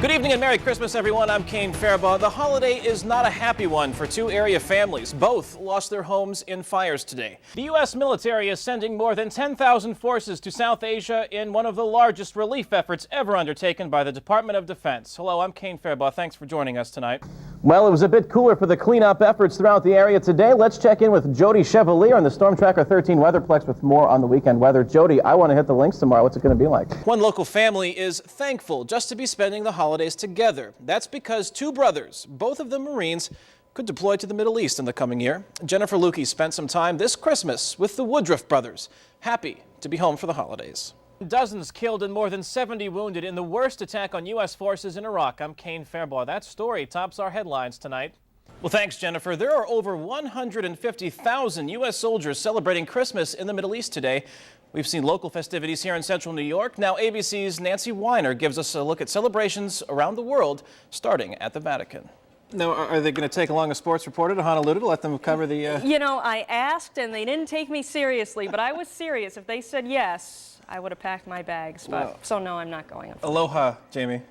Good evening and Merry Christmas, everyone. I'm Kane Farabaugh. The holiday is not a happy one for two area families. Both lost their homes in fires today. The U.S. military is sending more than 10,000 forces to South Asia in one of the largest relief efforts ever undertaken by the Department of Defense. Hello, I'm Kane Farabaugh. Thanks for joining us tonight. Well, it was a bit cooler for the cleanup efforts throughout the area today. Let's check in with Jody Chevalier on the Storm Tracker 13 Weatherplex with more on the weekend weather. Jody, I want to hit the links tomorrow. What's it going to be like? One local family is thankful just to be spending the holidays together. That's because two brothers, both of them Marines, could deploy to the Middle East in the coming year. Jennifer Lukey spent some time this Christmas with the Woodruff brothers, happy to be home for the holidays. Dozens killed and more than 70 wounded in the worst attack on U.S. forces in Iraq. I'm Kane Farabaugh. That story tops our headlines tonight. Well, thanks, Jennifer. There are over 150,000 U.S. soldiers celebrating Christmas in the Middle East today. We've seen local festivities here in central New York. Now ABC's Nancy Weiner gives us a look at celebrations around the world, starting at the Vatican. Now, are they going to take along a sports reporter to Honolulu to let them cover the... You know, I asked and they didn't take me seriously, but I was serious. If they said yes, I would have packed my bags, but Wow. So no, I'm not going. Aloha, Jamie.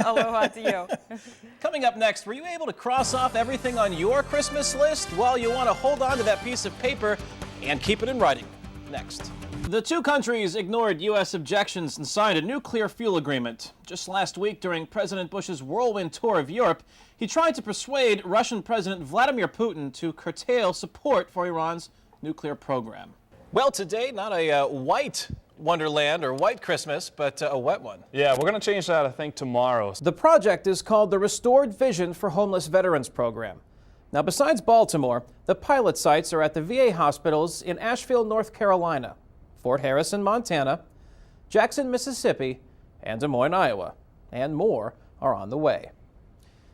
Aloha to you. Coming up next, were you able to cross off everything on your Christmas list? Well, you want to hold on to that piece of paper and keep it in writing. Next. The two countries ignored U.S. objections and signed a nuclear fuel agreement. Just last week, during President Bush's whirlwind tour of Europe, he tried to persuade Russian President Vladimir Putin to curtail support for Iran's nuclear program. Well, today, not a white Wonderland or white Christmas, but a wet one. Yeah, we're going to change that, I think, tomorrow. The project is called the Restored Vision for Homeless Veterans Program. Now, besides Baltimore, the pilot sites are at the VA hospitals in Asheville, North Carolina, Fort Harrison, Montana, Jackson, Mississippi, and Des Moines, Iowa. And more are on the way.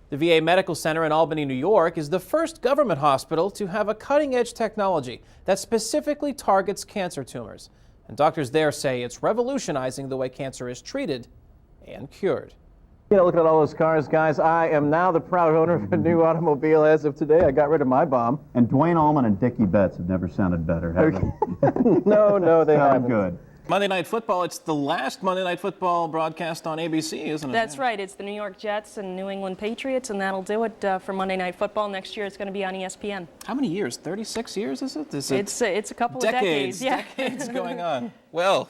The VA Medical Center in Albany, New York is the first government hospital to have a cutting-edge technology that specifically targets cancer tumors. And doctors there say it's revolutionizing the way cancer is treated and cured. You know, looking at all those cars, guys, I am now the proud owner of a new automobile as of today. I got rid of my bomb. And Dwayne Allman and Dickie Betts have never sounded better, have they? No, they Sound haven't. good. Monday Night Football, it's the last Monday Night Football broadcast on ABC, isn't it? That's right. It's the New York Jets and New England Patriots, and that'll do it for Monday Night Football. Next year, it's going to be on ESPN. How many years? 36 years, is it? It's a couple of decades. Yeah. Decades going on. Well,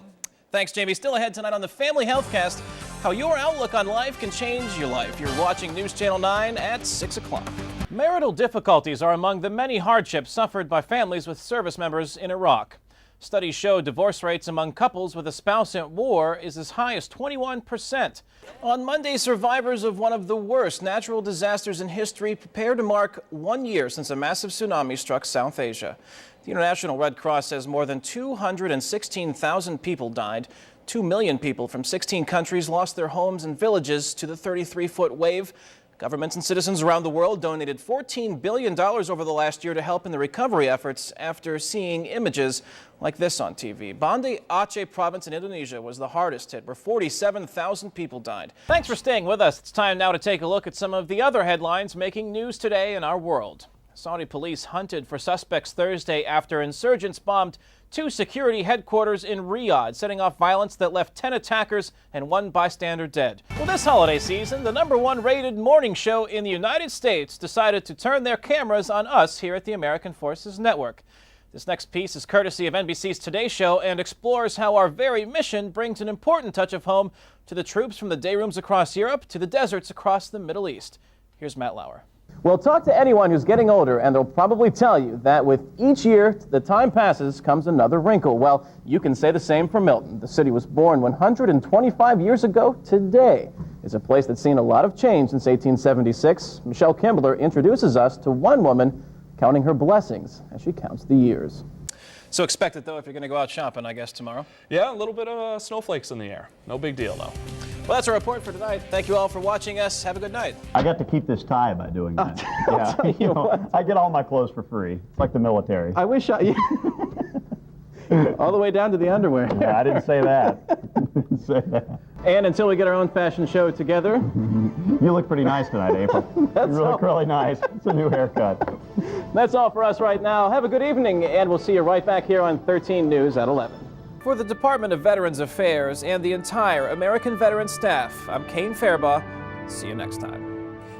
thanks, Jamie. Still ahead tonight on the Family Healthcast, how your outlook on life can change your life. You're watching News Channel 9 at 6 o'clock. Marital difficulties are among the many hardships suffered by families with service members in Iraq. Studies show divorce rates among couples with a spouse at war is as high as 21%. On Monday, survivors of one of the worst natural disasters in history prepare to mark 1 year since a massive tsunami struck South Asia. The International Red Cross says more than 216,000 people died. 2 million people from 16 countries lost their homes and villages to the 33-foot wave. Governments and citizens around the world donated $14 billion over the last year to help in the recovery efforts after seeing images like this on TV. Banda Aceh province in Indonesia was the hardest hit, where 47,000 people died. Thanks for staying with us. It's time now to take a look at some of the other headlines making news today in our world. Saudi police hunted for suspects Thursday after insurgents bombed two security headquarters in Riyadh, setting off violence that left 10 attackers and 1 bystander dead. Well, this holiday season, the #1 rated morning show in the United States decided to turn their cameras on us here at the American Forces Network. This next piece is courtesy of NBC's Today Show and explores how our very mission brings an important touch of home to the troops from the day rooms across Europe to the deserts across the Middle East. Here's Matt Lauer. Well, talk to anyone who's getting older, and they'll probably tell you that with each year the time passes comes another wrinkle. Well, you can say the same for Milton. The city was born 125 years ago today. It's a place that's seen a lot of change since 1876. Michelle Kimbler introduces us to one woman counting her blessings as she counts the years. So expect it, though, if you're going to go out shopping, I guess, tomorrow. Yeah, a little bit of snowflakes in the air. No big deal, though. Well, that's our report for tonight. Thank you all for watching us. Have a good night. I got to keep this tie by doing that. I'll tell you what. I get all my clothes for free. It's like the military. I wish I... all the way down to the underwear. Yeah, I didn't say that. Didn't say that. And until we get our own fashion show together... You look pretty nice tonight, April. You look really nice. It's a new haircut. That's all for us right now. Have a good evening, and we'll see you right back here on 13 News at 11. For the Department of Veterans Affairs and the entire American Veteran staff, I'm Kane Farabaugh. See you next time.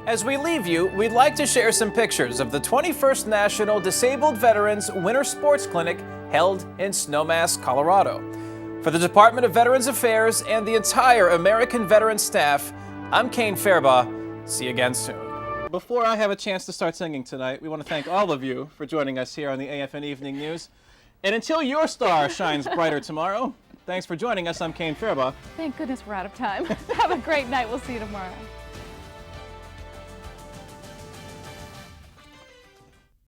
As we leave you, we'd like to share some pictures of the 21st National Disabled Veterans Winter Sports Clinic held in Snowmass, Colorado. For the Department of Veterans Affairs and the entire American Veterans staff, I'm Kane Farabaugh. See you again soon. Before I have a chance to start singing tonight, we want to thank all of you for joining us here on the AFN Evening News. And until your star shines brighter tomorrow, thanks for joining us. I'm Kane Farabaugh. Thank goodness we're out of time. Have a great night. We'll see you tomorrow.